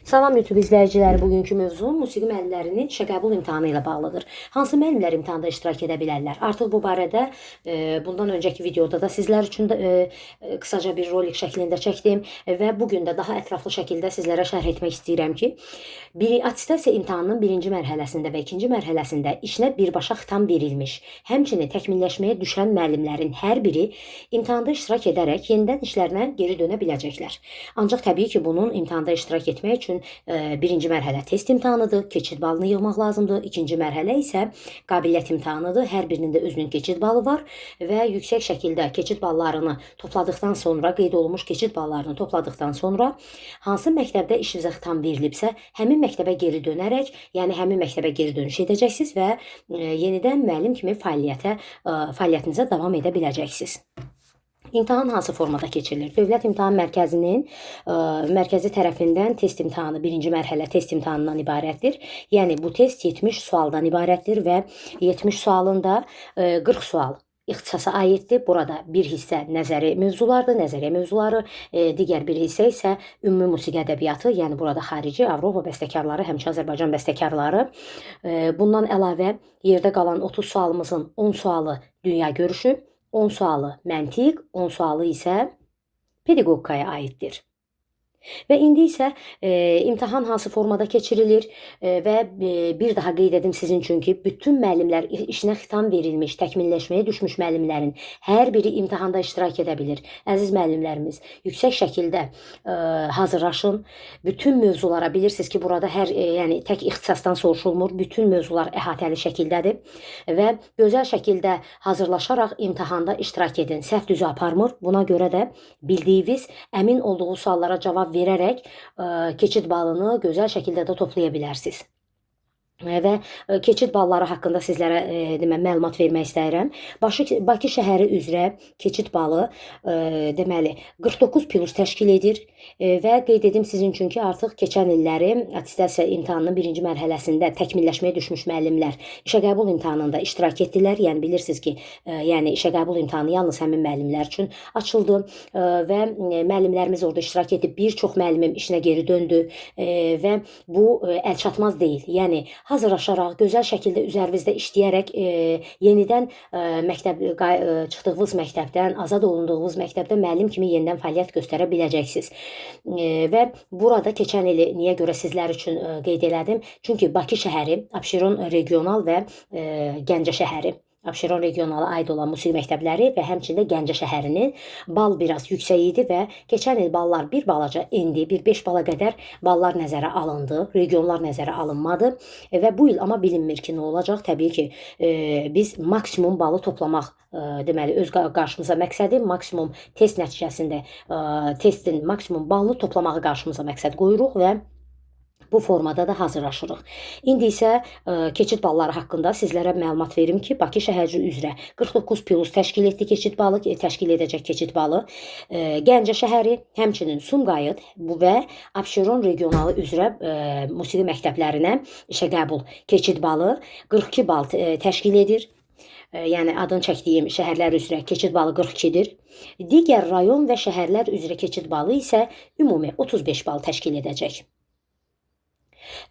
Salam YouTube izləyiciləri, bugünkü mövzu musiqi müəllimlərinin işə qəbul imtahanı ilə bağlıdır. Hansı müəllimlər imtahanda iştirak edə bilərlər? Artıq bu barədə bundan öncəki videoda da sizlər üçün qısaca bir rolik şəklində çəkdim və bugün də daha ətraflı şəkildə sizlərə şərh etmək istəyirəm ki, attestasiya imtahanının birinci mərhələsində və ikinci mərhələsində işinə birbaşa xitam verilmiş, həmçinin təkmilləşməyə düşən müəllimlərin hər biri imtahanda iştirak edərək yenidən işlərinə geri dönə biləcəklər. Ancaq təbii ki, bunun imtahanda iştirak etmək üçün birinci mərhələ test imtahanıdır, keçid balını yığmaq lazımdır. İkinci mərhələ isə qabiliyyət imtahanıdır. Hər birinin də özünün keçid balı var və yüksək şəkildə keçid ballarını topladıqdan sonra, qeyd olunmuş keçid ballarını topladıqdan sonra hansı məktəbdə işinizə xitam verilibsə, həmin məktəbə geri dönərək, yəni həmin məktəbə geri dönüş edəcəksiniz və yenidən müəllim kimi fəaliyyətinizə davam edə biləcəksiniz. İmtahan hansı formada keçirilir? Dövlət İmtahan Mərkəzinin mərkəzi tərəfindən test imtahanı birinci mərhələ test imtahanından ibarətdir. Yəni bu test 70 sualdan ibarətdir və 70 sualın da 40 sual ixtisasa aiddir. Burada bir hissə nəzəri mövzulardır, nəzəriyyə mövzuları, digər bir hissə isə ümumi musiqi ədəbiyyatı, yəni burada xarici Avropa bəstəkarları, həmçinin Azərbaycan bəstəkarları. Bundan əlavə yerdə qalan 30 sualımızın 10 sualı dünya görüşü, 10 sualı məntiq, 10 sualı isə pedaqogikaya aiddir. Və indi isə imtahan hansı formada keçirilir və bir daha qeyd edim sizin üçün ki, bütün müəllimlər işinə xitam verilmiş, təkmilləşməyə düşmüş müəllimlərin hər biri imtahanda iştirak edə bilir. Əziz müəllimlərimiz, yüksək şəkildə hazırlaşın. Bütün mövzulara bilirsiniz ki, burada yəni tək ixtisasdan soruşulmur, bütün mövzular əhatəli şəkildədir və gözəl şəkildə hazırlaşaraq imtahanda iştirak edin. Səhv düzü aparmır. Buna görə də bildiyiniz, əmin olduğu suallara cavab verərək keçid balını gözəl şəkildə də toplaya bilərsiniz. Və keçid balları haqqında sizlərə məlumat vermək istəyirəm. Bakı şəhəri üzrə keçid balı deməli 49 plus təşkil edir və qeyd edim sizin üçün ki, artıq keçən illəri attestasiya imtahanının birinci mərhələsində təkmilləşməyə düşmüş müəllimlər işə qəbul imtahanında iştirak etdilər. Yəni bilirsiniz ki, yəni işə qəbul imtahanı yalnız həmin müəllimlər üçün açıldı və müəllimlərimiz orada iştirak edib. Bir çox müəllimim işinə geri döndü və bu əlçatmaz deyil. Yəni hazırlaşaraq, gözəl şəkildə üzərinizdə işləyərək yenidən çıxdığınız məktəbdən, azad olunduğunuz məktəbdə müəllim kimi yenidən fəaliyyət göstərə biləcəksiniz. Və burada keçən ili niyə görə sizlər üçün qeyd elədim? Çünki Bakı şəhəri, Abşeron regional və Gəncə şəhəri, Abşeron regionala aid olan musiqi məktəbləri və həmçində Gəncə şəhərinin bal biraz yüksək idi və keçən il ballar bir balaca endi, bir 5 bala qədər ballar nəzərə alındı, regionlar nəzərə alınmadı və bu il amma bilinmir ki, nə olacaq. Təbii ki, biz maksimum balı toplamaq, deməli öz qarşımıza məqsədi maksimum test nəticəsində testin maksimum balını toplamağı qarşımıza məqsəd qoyuruq və bu formada da hazırlaşırıq. İndi isə keçid balları haqqında sizlərə məlumat verim ki, Bakı şəhəri üzrə 49 plus təşkil etdi keçid balı, təşkil edəcək keçid balı. Gəncə şəhəri, həmçinin Sumqayıt və Abşeron regionalı üzrə musiqi məktəblərinə işə qəbul keçid balı 42 bal təşkil edir. Yəni adını çəkdiyim şəhərlər üzrə keçid balı 42-dir. Digər rayon və şəhərlər üzrə keçid balı isə ümumi 35 bal təşkil edəcək.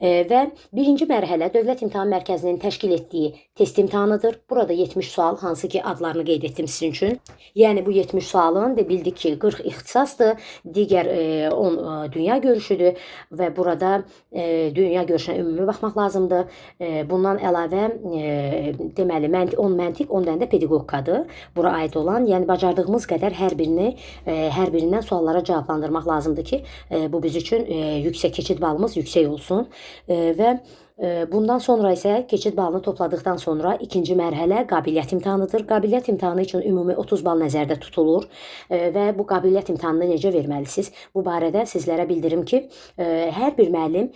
Və birinci mərhələ Dövlət İmtahan Mərkəzinin təşkil etdiyi test imtahanıdır. Burada 70 sual, hansı ki adlarını qeyd etdim sizin üçün. Yəni bu 70 sualın bildik ki 40 ixtisasdır, digər 10 dünya görüşüdür və burada dünya görüşünə ümumi baxmaq lazımdır. Bundan əlavə deməli 10 məntiq, 10 dənə də pedaqogikadır bura aid olan. Yəni bacardığımız qədər hər birindən suallara cavablandırmaq lazımdır ki, bu biz üçün yüksək keçid balımız yüksək olsun. Və bundan sonra isə keçid balını topladıqdan sonra ikinci mərhələ qabiliyyət imtahanıdır. Qabiliyyət imtahanı üçün ümumi 30 bal nəzərdə tutulur və bu qabiliyyət imtahanını necə verməlisiniz? Bu barədə sizlərə bildirim ki, hər bir müəllim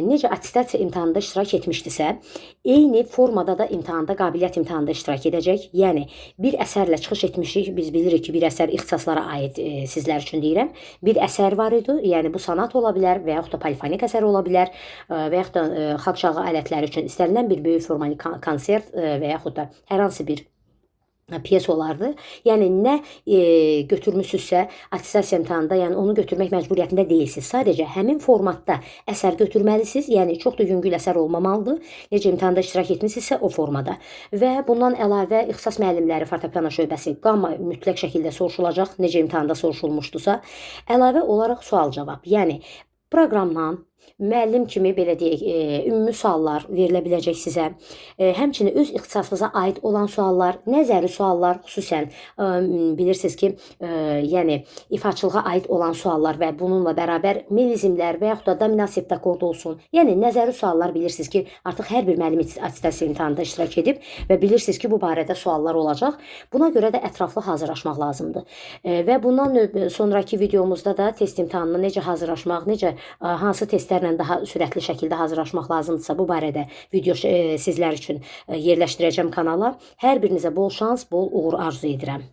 necə attestasiya imtahanında iştirak etmişdisə, eyni formada da imtahanda, qabiliyyət imtahanında iştirak edəcək. Yəni bir əsərlə çıxış etmişik. Biz bilirik ki, bir əsər ixtisaslara aid, sizlər üçün deyirəm. Bir əsər var idi. Yəni bu sanat ola bilər və yaxud da polifonik əsər ola bilər və yaxud da xalq çalğı alətləri üçün istənilən bir böyük formalı konsert və yaxud da hər hansı bir piyes olardı. Yəni nə götürmüsünüzsə attestasiya imtahanında, yəni onu götürmək məcburiyyətində deyilsiniz. Sadəcə həmin formatda əsər götürməlisiniz. Yəni çox da yüngül əsər olmamalıdır. Necə imtahanda iştirak etmisinizsə o formada. Və bundan əlavə ixtisas müəllimləri fortepiano şöbəsi qamma mütləq şəkildə soruşulacaq, necə imtahanda soruşulmuşdusa. Əlavə olaraq sual-cavab. Yəni proqramdan müəllim kimi belə deyək, ümumi suallar verilə biləcək sizə. Həmçinin öz ixtisasınıza aid olan suallar, nəzəri suallar, xüsusən bilirsiniz ki, yəni ifaçılığa aid olan suallar və bununla bərabər melizmlər və yaxud da dominativ akkord olsun. Yəni nəzəri suallar bilirsiniz ki, artıq hər bir müəllim attestasiya imtahanında iştirak edib və bilirsiniz ki, bu barədə suallar olacaq. Buna görə də ətraflı hazırlaşmaq lazımdır. Və bundan sonraki videomuzda da test imtahanına necə hazırlaşmaq, necə hansı testlərlə daha sürətli şəkildə hazırlaşmaq lazımdırsa, bu barədə video sizlər üçün yerləşdirəcəm kanala. Hər birinizə bol şans, bol uğur arzu edirəm.